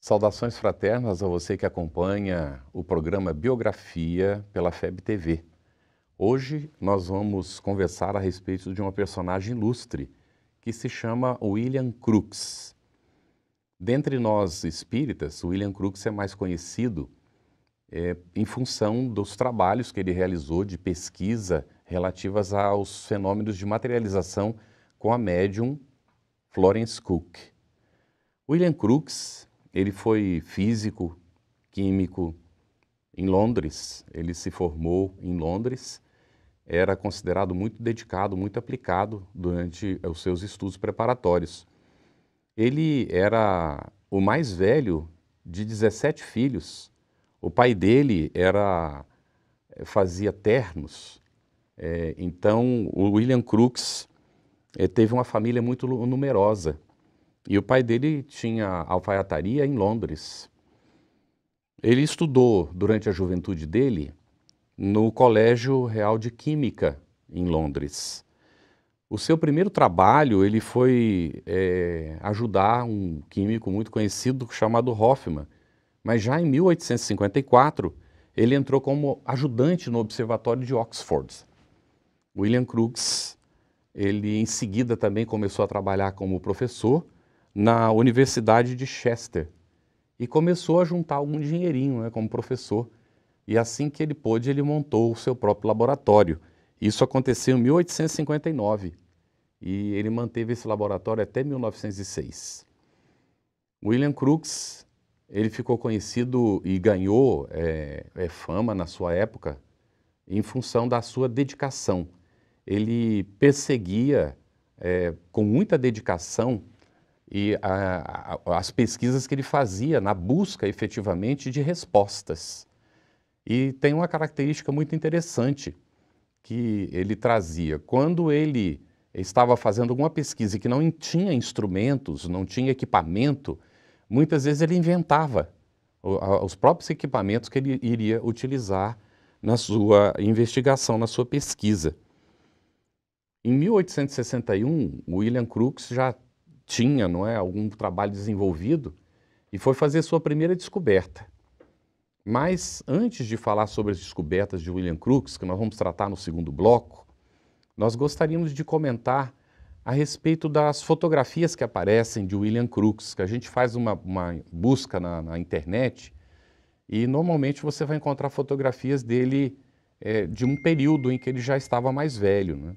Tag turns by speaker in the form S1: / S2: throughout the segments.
S1: Saudações fraternas a você que acompanha o programa Biografia pela FEB TV. Hoje nós vamos conversar a respeito de uma personagem ilustre que se chama William Crookes. Dentre nós espíritas, William Crookes é mais conhecido em função dos trabalhos que ele realizou de pesquisa relativas aos fenômenos de materialização com a médium Florence Cook. William Crookes, ele foi físico, químico em Londres, ele se formou em Londres, era considerado muito dedicado, muito aplicado durante os seus estudos preparatórios. Ele era o mais velho de 17 filhos. O pai dele fazia ternos, então o William Crookes teve uma família muito numerosa. E o pai dele tinha alfaiataria em Londres. Ele estudou durante a juventude dele no Colégio Real de Química em Londres. O seu primeiro trabalho ele foi ajudar um químico muito conhecido chamado Hofmann, mas já em 1854 ele entrou como ajudante no Observatório de Oxford. William Crookes, ele em seguida também começou a trabalhar como professor na Universidade de Chester e começou a juntar algum dinheirinho, como professor. E assim que ele pôde, ele montou o seu próprio laboratório. Isso aconteceu em 1859 e ele manteve esse laboratório até 1906. William Crookes, ele ficou conhecido e ganhou fama na sua época em função da sua dedicação. Ele perseguia com muita dedicação e as pesquisas que ele fazia na busca efetivamente de respostas. E tem uma característica muito interessante que ele trazia. Quando ele estava fazendo alguma pesquisa e que não tinha instrumentos, não tinha equipamento, muitas vezes ele inventava os próprios equipamentos que ele iria utilizar na sua investigação, na sua pesquisa. Em 1861, William Crookes já tinha algum trabalho desenvolvido e foi fazer sua primeira descoberta. Mas antes de falar sobre as descobertas de William Crookes, que nós vamos tratar no segundo bloco, nós gostaríamos de comentar a respeito das fotografias que aparecem de William Crookes, que a gente faz uma busca na internet e normalmente você vai encontrar fotografias dele de um período em que ele já estava mais velho,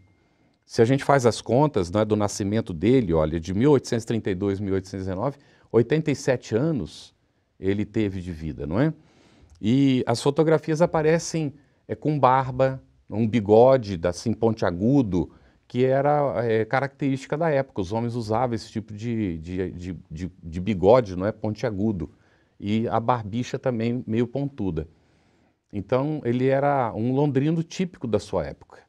S1: Se a gente faz as contas do nascimento dele, olha, de 1832 a 1819, 87 anos ele teve de vida, não é? E as fotografias aparecem com barba, um bigode assim pontiagudo, que era característica da época. Os homens usavam esse tipo de bigode, não é, pontiagudo, e a barbicha também meio pontuda. Então ele era um londrino típico da sua época.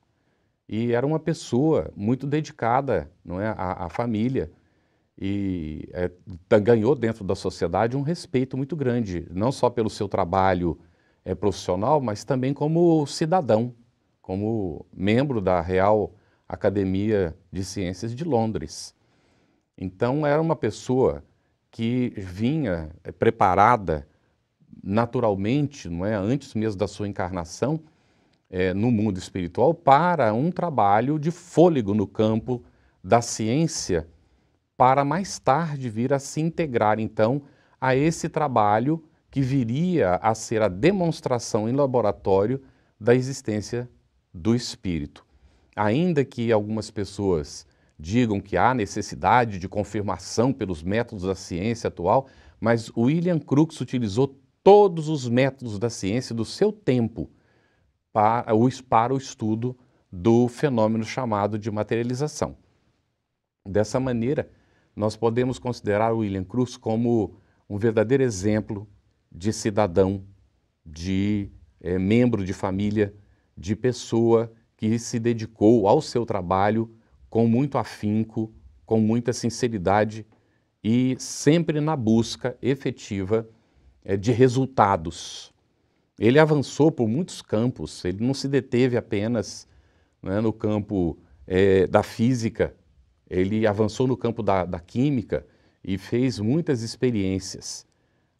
S1: E era uma pessoa muito dedicada, não é, à família e ganhou dentro da sociedade um respeito muito grande, não só pelo seu trabalho profissional, mas também como cidadão, como membro da Real Academia de Ciências de Londres. Então era uma pessoa que vinha preparada naturalmente, não é, antes mesmo da sua encarnação, no mundo espiritual para um trabalho de fôlego no campo da ciência, para mais tarde vir a se integrar, então, a esse trabalho que viria a ser a demonstração em laboratório da existência do espírito. Ainda que algumas pessoas digam que há necessidade de confirmação pelos métodos da ciência atual, mas William Crookes utilizou todos os métodos da ciência do seu tempo para o estudo do fenômeno chamado de materialização. Dessa maneira, nós podemos considerar William Crookes como um verdadeiro exemplo de cidadão, de membro de família, de pessoa que se dedicou ao seu trabalho com muito afinco, com muita sinceridade e sempre na busca efetiva de resultados. Ele avançou por muitos campos, ele não se deteve apenas no campo da física, ele avançou no campo da química e fez muitas experiências.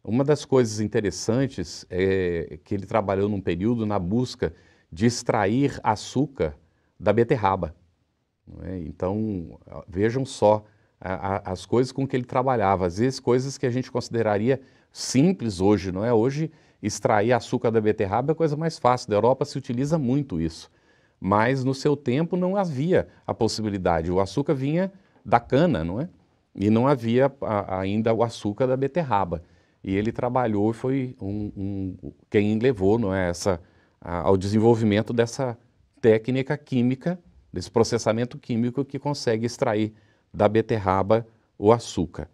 S1: Uma das coisas interessantes é que ele trabalhou num período na busca de extrair açúcar da beterraba, não é? Então, vejam só as coisas com que ele trabalhava, às vezes coisas que a gente consideraria simples hoje, não é? Hoje, extrair açúcar da beterraba é a coisa mais fácil, da Europa se utiliza muito isso, mas no seu tempo não havia a possibilidade, o açúcar vinha da cana, não é? E não havia ainda o açúcar da beterraba. E ele trabalhou e foi quem levou, não é, ao desenvolvimento dessa técnica química, desse processamento químico que consegue extrair da beterraba o açúcar.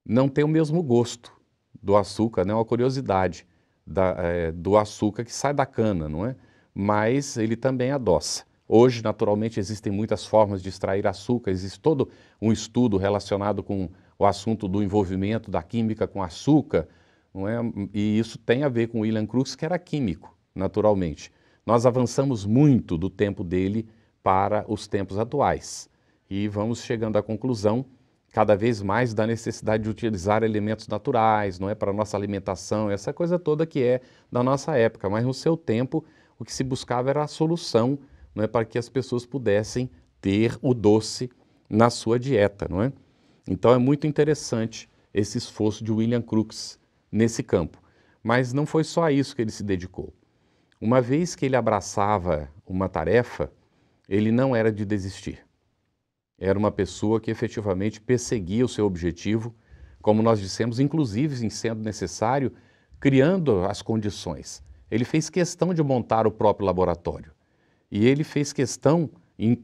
S1: Não tem o mesmo gosto do açúcar, né? Uma curiosidade do açúcar que sai da cana, não é? Mas ele também adoça. Hoje, naturalmente, existem muitas formas de extrair açúcar, existe todo um estudo relacionado com o assunto do envolvimento da química com açúcar, não é? E isso tem a ver com William Crookes, que era químico, naturalmente. Nós avançamos muito do tempo dele para os tempos atuais e vamos chegando à conclusão cada vez mais da necessidade de utilizar elementos naturais, não é, para a nossa alimentação, essa coisa toda que é da nossa época, mas no seu tempo o que se buscava era a solução, não é, para que as pessoas pudessem ter o doce na sua dieta, não é? Então é muito interessante esse esforço de William Crookes nesse campo. Mas não foi só a isso que ele se dedicou. Uma vez que ele abraçava uma tarefa, ele não era de desistir. Era uma pessoa que efetivamente perseguia o seu objetivo, como nós dissemos, inclusive, em sendo necessário, criando as condições. Ele fez questão de montar o próprio laboratório. E ele fez questão,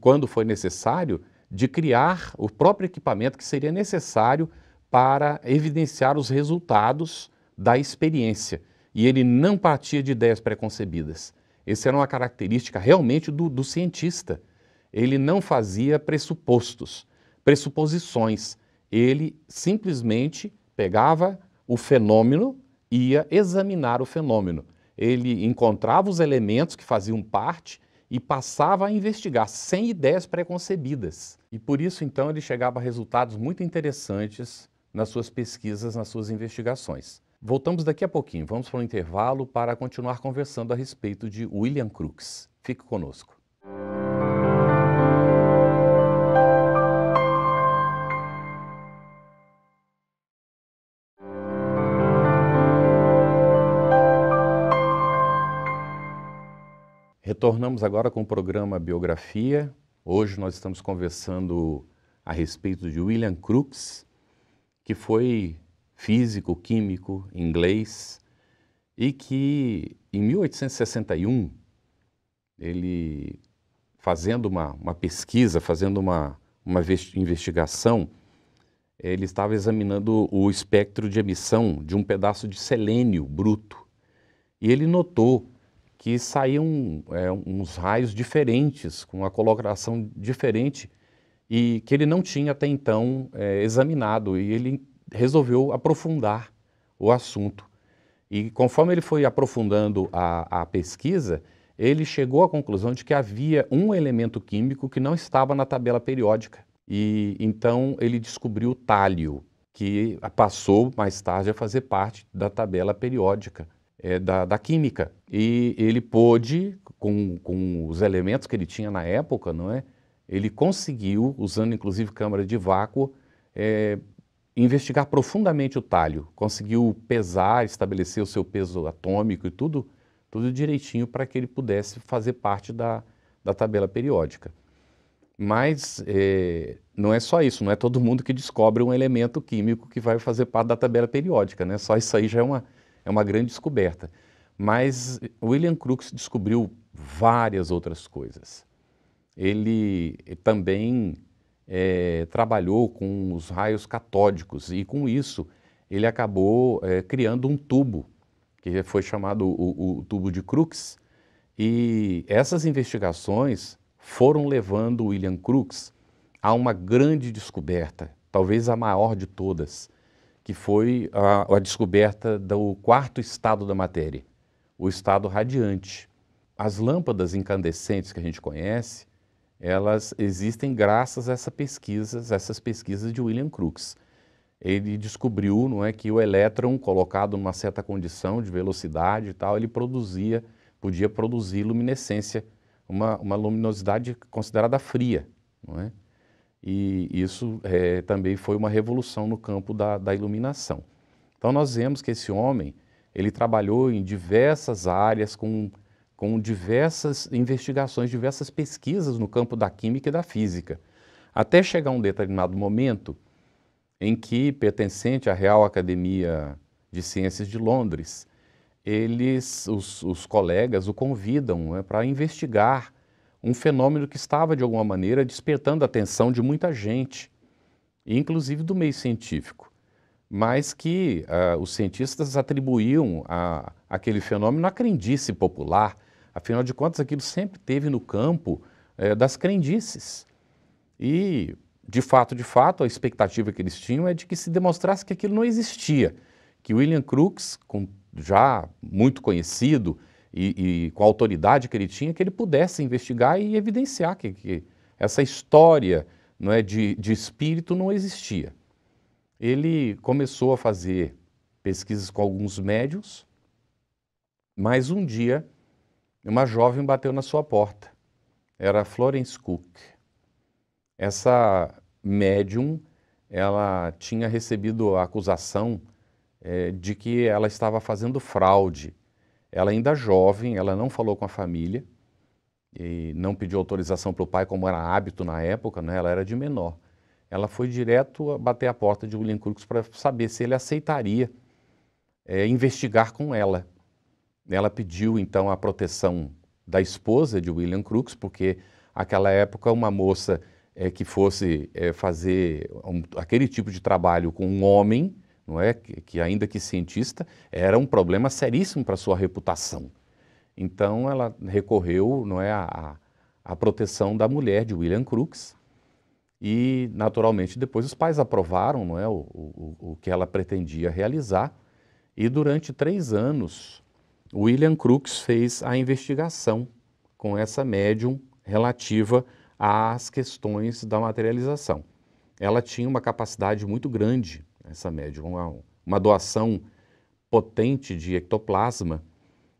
S1: quando foi necessário, de criar o próprio equipamento que seria necessário para evidenciar os resultados da experiência. E ele não partia de ideias preconcebidas. Essa era uma característica realmente do cientista. Ele não fazia pressupostos, pressuposições. Ele simplesmente pegava o fenômeno e ia examinar o fenômeno. Ele encontrava os elementos que faziam parte e passava a investigar sem ideias preconcebidas. E por isso, então, ele chegava a resultados muito interessantes nas suas pesquisas, nas suas investigações. Voltamos daqui a pouquinho, vamos para um intervalo para continuar conversando a respeito de William Crookes. Fique conosco. Retornamos agora com o programa Biografia. Hoje nós estamos conversando a respeito de William Crookes, que foi físico, químico, inglês, e que em 1861, ele fazendo uma pesquisa, fazendo uma investigação, ele estava examinando o espectro de emissão de um pedaço de selênio bruto. E ele notou que saíam uns raios diferentes, com uma coloração diferente, e que ele não tinha até então examinado, e ele resolveu aprofundar o assunto. E conforme ele foi aprofundando a pesquisa, ele chegou à conclusão de que havia um elemento químico que não estava na tabela periódica. E então ele descobriu o tálio, que passou mais tarde a fazer parte da tabela periódica da química. E ele pôde, com os elementos que ele tinha na época, não é? Ele conseguiu, usando inclusive câmara de vácuo, investigar profundamente o tálio, conseguiu pesar, estabelecer o seu peso atômico e tudo direitinho para que ele pudesse fazer parte da tabela periódica. Mas não é só isso, não é todo mundo que descobre um elemento químico que vai fazer parte da tabela periódica, né? Só isso aí já é uma grande descoberta. Mas William Crookes descobriu várias outras coisas. Ele também trabalhou com os raios catódicos e com isso ele acabou criando um tubo, que foi chamado o tubo de Crookes, e essas investigações foram levando William Crookes a uma grande descoberta, talvez a maior de todas, que foi a descoberta do quarto estado da matéria, o estado radiante. As lâmpadas incandescentes que a gente conhece, elas existem graças a essas pesquisas de William Crookes. ele descobriu, não é, que o elétron colocado numa certa condição de velocidade e tal, ele podia produzir luminescência, uma luminosidade considerada fria, não é? E isso também foi uma revolução no campo da iluminação. Então nós vemos que esse homem, ele trabalhou em diversas áreas, com diversas investigações, diversas pesquisas no campo da química e da física, até chegar um determinado momento em que, pertencente à Real Academia de Ciências de Londres, os colegas o convidam, né, para investigar um fenômeno que estava, de alguma maneira, despertando a atenção de muita gente, inclusive do meio científico, mas que os cientistas atribuíam aquele fenômeno à crendice popular. Afinal de contas, aquilo sempre teve no campo das crendices. E, de fato, a expectativa que eles tinham é de que se demonstrasse que aquilo não existia, que William Crookes, já muito conhecido e com a autoridade que ele tinha, que ele pudesse investigar e evidenciar que essa história, não é, de espírito não existia. Ele começou a fazer pesquisas com alguns médiuns, mas um dia uma jovem bateu na sua porta. Era Florence Cook. Essa médium, ela tinha recebido a acusação de que ela estava fazendo fraude. Ela ainda jovem, ela não falou com a família e não pediu autorização para o pai, como era hábito na época, né? Ela era de menor. Ela foi direto a bater a porta de William Crookes para saber se ele aceitaria investigar com ela. Ela pediu então a proteção da esposa de William Crookes, porque naquela época uma moça que fosse fazer aquele tipo de trabalho com um homem, não é, que ainda que cientista, era um problema seríssimo para sua reputação. Então ela recorreu, não é, à proteção da mulher de William Crookes e, naturalmente, depois os pais aprovaram, não é, o que ela pretendia realizar, e durante 3 anos William Crookes fez a investigação com essa médium relativa às questões da materialização. Ela tinha uma capacidade muito grande, essa médium, uma doação potente de ectoplasma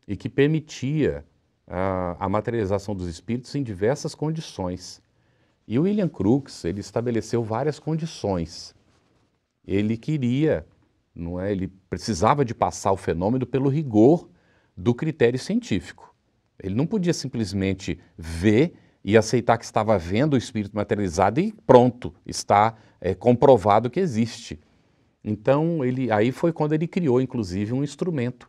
S1: e que permitia a materialização dos espíritos em diversas condições. E o William Crookes, ele estabeleceu várias condições. Ele queria, não é, ele precisava de passar o fenômeno pelo rigor do critério científico. Ele não podia simplesmente ver e aceitar que estava vendo o espírito materializado e pronto, está comprovado que existe. Então, aí foi quando ele criou, inclusive, um instrumento,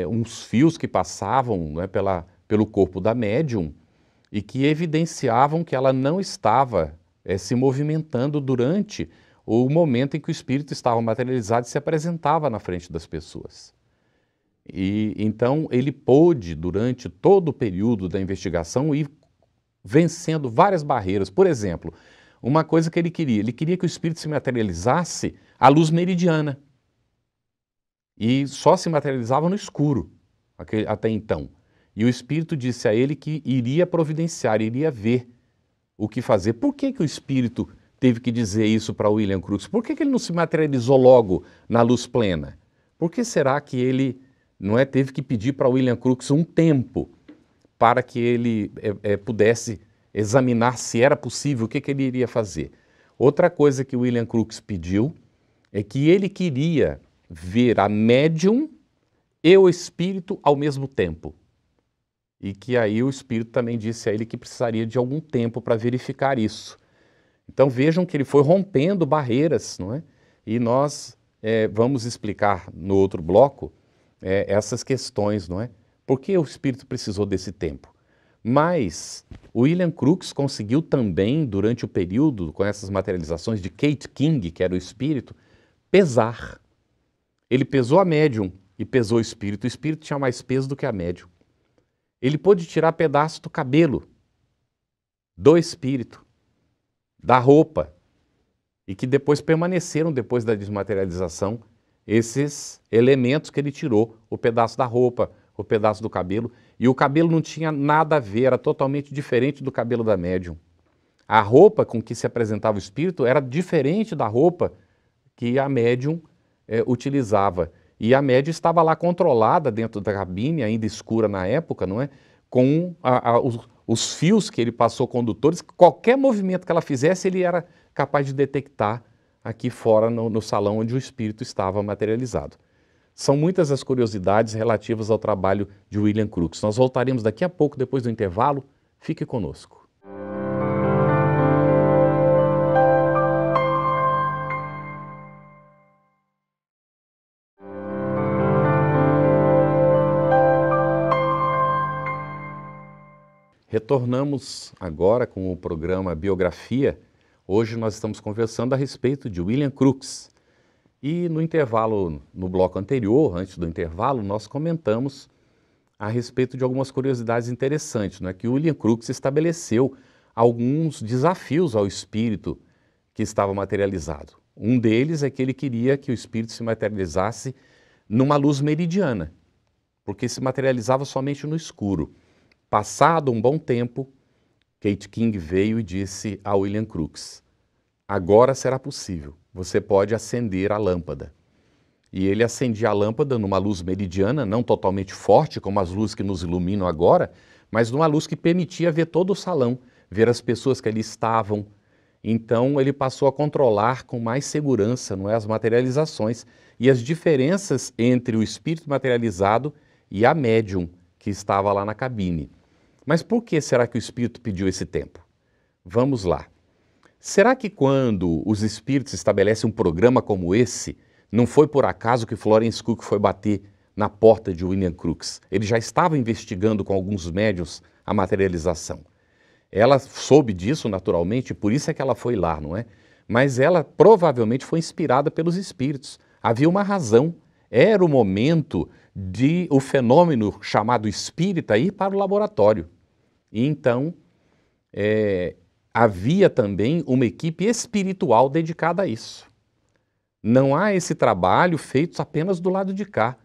S1: uns fios que passavam, né, pelo corpo da médium e que evidenciavam que ela não estava se movimentando durante o momento em que o espírito estava materializado e se apresentava na frente das pessoas. E então ele pôde, durante todo o período da investigação, ir vencendo várias barreiras. Por exemplo, uma coisa que ele queria que o espírito se materializasse à luz meridiana. E só se materializava no escuro, até então. E o espírito disse a ele que iria providenciar, iria ver o que fazer. Por que o espírito teve que dizer isso para William Crookes? Por que ele não se materializou logo na luz plena? Por que será que ele teve que pedir para William Crookes um tempo para que ele pudesse examinar se era possível, o que ele iria fazer? Outra coisa que William Crookes pediu é que ele queria ver a médium e o espírito ao mesmo tempo. E que aí o espírito também disse a ele que precisaria de algum tempo para verificar isso. Então vejam que ele foi rompendo barreiras, não é? E nós vamos explicar no outro bloco essas questões, não é? Por que o espírito precisou desse tempo? Mas William Crookes conseguiu também, durante o período, com essas materializações de Kate King, que era o espírito, pesar. Ele pesou a médium e pesou o espírito tinha mais peso do que a médium. Ele pôde tirar pedaço do cabelo, do espírito, da roupa, e que depois permaneceram, depois da desmaterialização, esses elementos que ele tirou, o pedaço da roupa, o pedaço do cabelo, e o cabelo não tinha nada a ver, era totalmente diferente do cabelo da médium. A roupa com que se apresentava o espírito era diferente da roupa que a médium utilizava. E a médium estava lá controlada dentro da cabine, ainda escura na época, não é? Com os fios que ele passou condutores, qualquer movimento que ela fizesse, ele era capaz de detectar aqui fora no salão onde o espírito estava materializado. São muitas as curiosidades relativas ao trabalho de William Crookes. Nós voltaremos daqui a pouco, depois do intervalo. Fique conosco. Retornamos agora com o programa Biografia. Hoje nós estamos conversando a respeito de William Crookes. E no intervalo, no bloco anterior, antes do intervalo, nós comentamos a respeito de algumas curiosidades interessantes, não é? Que William Crookes estabeleceu alguns desafios ao espírito que estava materializado. Um deles é que ele queria que o espírito se materializasse numa luz meridiana, porque se materializava somente no escuro. Passado um bom tempo, Kate King veio e disse a William Crookes: agora será possível, você pode acender a lâmpada. E ele acendia a lâmpada numa luz meridiana, não totalmente forte, como as luzes que nos iluminam agora, mas numa luz que permitia ver todo o salão, ver as pessoas que ali estavam. Então ele passou a controlar com mais segurança, não é, as materializações e as diferenças entre o espírito materializado e a médium que estava lá na cabine. Mas por que será que o espírito pediu esse tempo? Vamos lá. Será que quando os espíritos estabelecem um programa como esse, não foi por acaso que Florence Cook foi bater na porta de William Crookes? Ele já estava investigando com alguns médiuns a materialização. Ela soube disso naturalmente, por isso é que ela foi lá, não é? Mas ela provavelmente foi inspirada pelos espíritos. Havia uma razão. Era o momento de o fenômeno chamado espírita ir para o laboratório. E então, havia também uma equipe espiritual dedicada a isso. Não há esse trabalho feito apenas do lado de cá.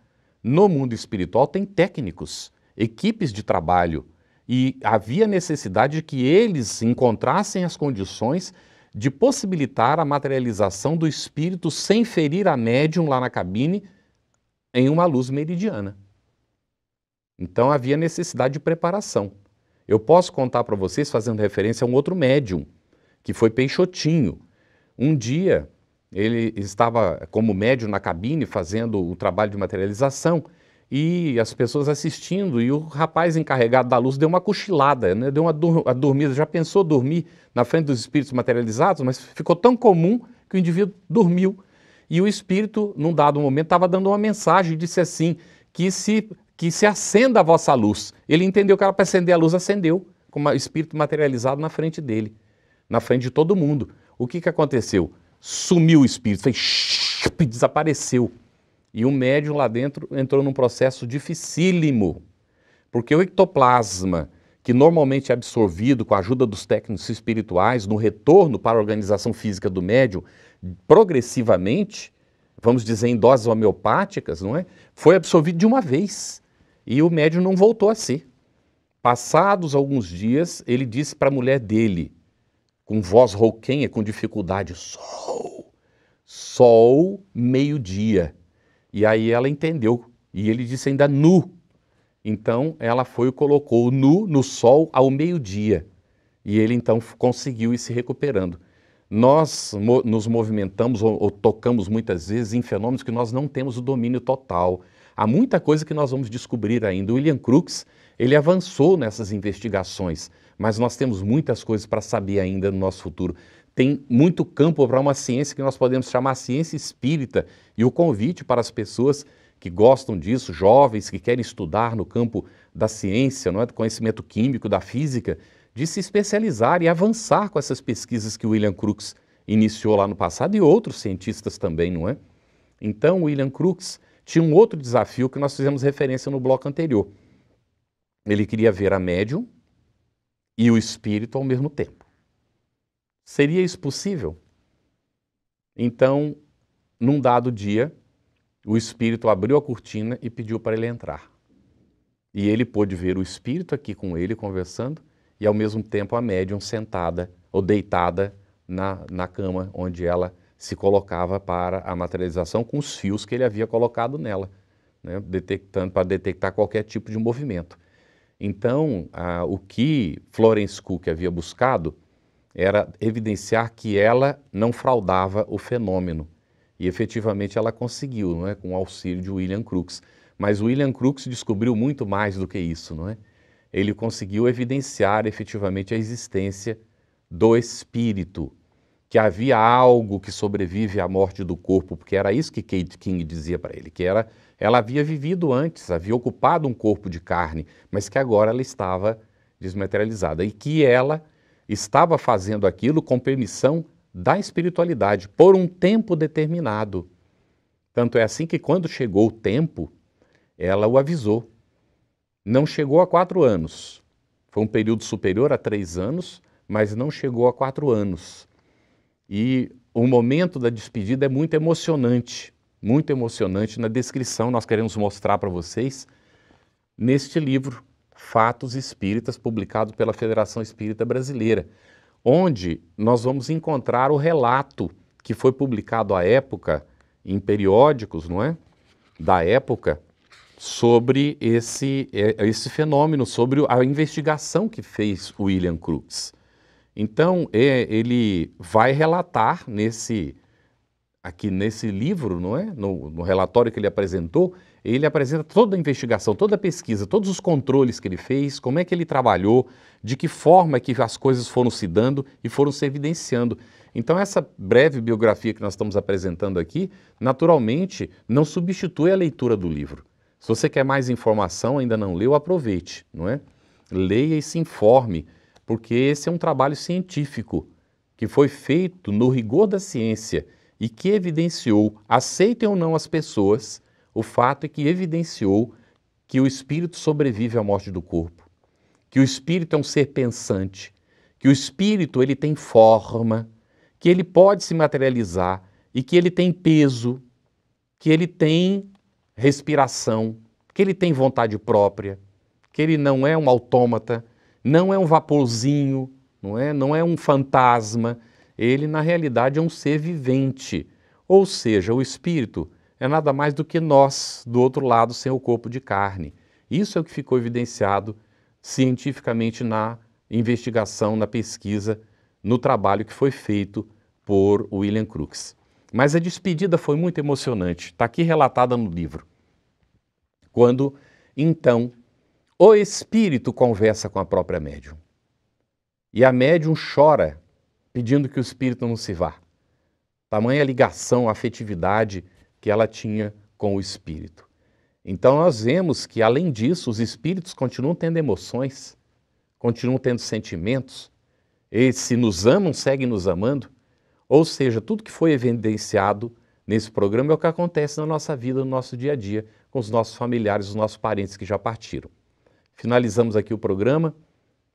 S1: No mundo espiritual tem técnicos, equipes de trabalho, e havia necessidade de que eles encontrassem as condições de possibilitar a materialização do espírito sem ferir a médium lá na cabine em uma luz meridiana. Então havia necessidade de preparação. Eu posso contar para vocês, fazendo referência a um outro médium, que foi Peixotinho. Um dia, ele estava como médium na cabine, fazendo o trabalho de materialização, e as pessoas assistindo, e o rapaz encarregado da luz deu uma cochilada, né? Deu uma dormida. Já pensou dormir na frente dos espíritos materializados? Mas ficou tão comum que o indivíduo dormiu. E o espírito, num dado momento, estava dando uma mensagem, disse assim, que se acenda a vossa luz. Ele entendeu que era para acender a luz, acendeu, com o espírito materializado na frente dele, na frente de todo mundo. O que aconteceu? Sumiu o espírito, fez desapareceu. E o médium lá dentro entrou num processo dificílimo, porque o ectoplasma, que normalmente é absorvido com a ajuda dos técnicos espirituais, no retorno para a organização física do médium, progressivamente, vamos dizer em doses homeopáticas, não é? Foi absorvido de uma vez. E o médium não voltou a ser. Passados alguns dias, ele disse para a mulher dele, com voz rouquenha, com dificuldade, sol, meio-dia. E aí ela entendeu, e ele disse ainda nu. Então ela foi e colocou nu no sol ao meio-dia. E ele então conseguiu ir se recuperando. Nós nos movimentamos ou tocamos muitas vezes em fenômenos que nós não temos o domínio total. Há muita coisa que nós vamos descobrir ainda. O William Crookes, ele avançou nessas investigações, mas nós temos muitas coisas para saber ainda no nosso futuro. Tem muito campo para uma ciência que nós podemos chamar ciência espírita, e o convite para as pessoas que gostam disso, jovens que querem estudar no campo da ciência, não é, do conhecimento químico, da física, de se especializar e avançar com essas pesquisas que o William Crookes iniciou lá no passado e outros cientistas também, não é? Então, o William Crookes tinha um outro desafio que nós fizemos referência no bloco anterior. Ele queria ver a médium e o espírito ao mesmo tempo. Seria isso possível? Então, num dado dia, o espírito abriu a cortina e pediu para ele entrar. E ele pôde ver o espírito aqui com ele conversando e ao mesmo tempo a médium sentada ou deitada na cama onde ela se colocava para a materialização com os fios que ele havia colocado nela, né, para detectar qualquer tipo de movimento. Então, o que Florence Cook havia buscado era evidenciar que ela não fraudava o fenômeno. E efetivamente ela conseguiu, não é, com o auxílio de William Crookes. Mas William Crookes descobriu muito mais do que isso, não é? Ele conseguiu evidenciar efetivamente a existência do espírito, que havia algo que sobrevive à morte do corpo, porque era isso que Kate King dizia para ele, que ela havia vivido antes, havia ocupado um corpo de carne, mas que agora ela estava desmaterializada e que ela estava fazendo aquilo com permissão da espiritualidade, por um tempo determinado. Tanto é assim que quando chegou o tempo, ela o avisou. Não chegou a 4 anos, foi um período superior a 3 anos, mas não chegou a 4 anos. E o momento da despedida é muito emocionante na descrição. Nós queremos mostrar para vocês neste livro, Fatos Espíritas, publicado pela Federação Espírita Brasileira, onde nós vamos encontrar o relato que foi publicado à época, em periódicos, não é? Da época, sobre esse fenômeno, sobre a investigação que fez William Crookes. Então, ele vai relatar aqui nesse livro, não é? No relatório que ele apresentou, ele apresenta toda a investigação, toda a pesquisa, todos os controles que ele fez, como é que ele trabalhou, de que forma que as coisas foram se dando e foram se evidenciando. Então, essa breve biografia que nós estamos apresentando aqui, naturalmente, não substitui a leitura do livro. Se você quer mais informação, ainda não leu, aproveite, não é? Leia e se informe, porque esse é um trabalho científico que foi feito no rigor da ciência e que evidenciou, aceitem ou não as pessoas, o fato é que evidenciou que o espírito sobrevive à morte do corpo, que o espírito é um ser pensante, que o espírito ele tem forma, que ele pode se materializar e que ele tem peso, que ele tem respiração, que ele tem vontade própria, que ele não é um autômata, não é um vaporzinho, não é um fantasma, ele na realidade é um ser vivente, ou seja, o espírito é nada mais do que nós, do outro lado, sem o corpo de carne. Isso é o que ficou evidenciado cientificamente na investigação, na pesquisa, no trabalho que foi feito por William Crookes. Mas a despedida foi muito emocionante, está aqui relatada no livro. Quando, então, o espírito conversa com a própria médium. E a médium chora, pedindo que o espírito não se vá. Tamanha ligação, afetividade que ela tinha com o espírito. Então nós vemos que, além disso, os espíritos continuam tendo emoções, continuam tendo sentimentos, eles se nos amam, seguem nos amando. Ou seja, tudo que foi evidenciado nesse programa é o que acontece na nossa vida, no nosso dia a dia, com os nossos familiares, os nossos parentes que já partiram. Finalizamos aqui o programa,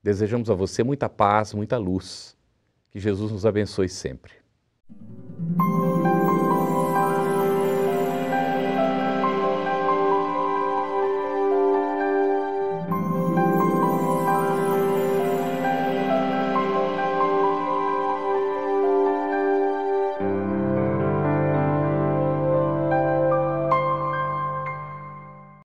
S1: desejamos a você muita paz, muita luz, que Jesus nos abençoe sempre.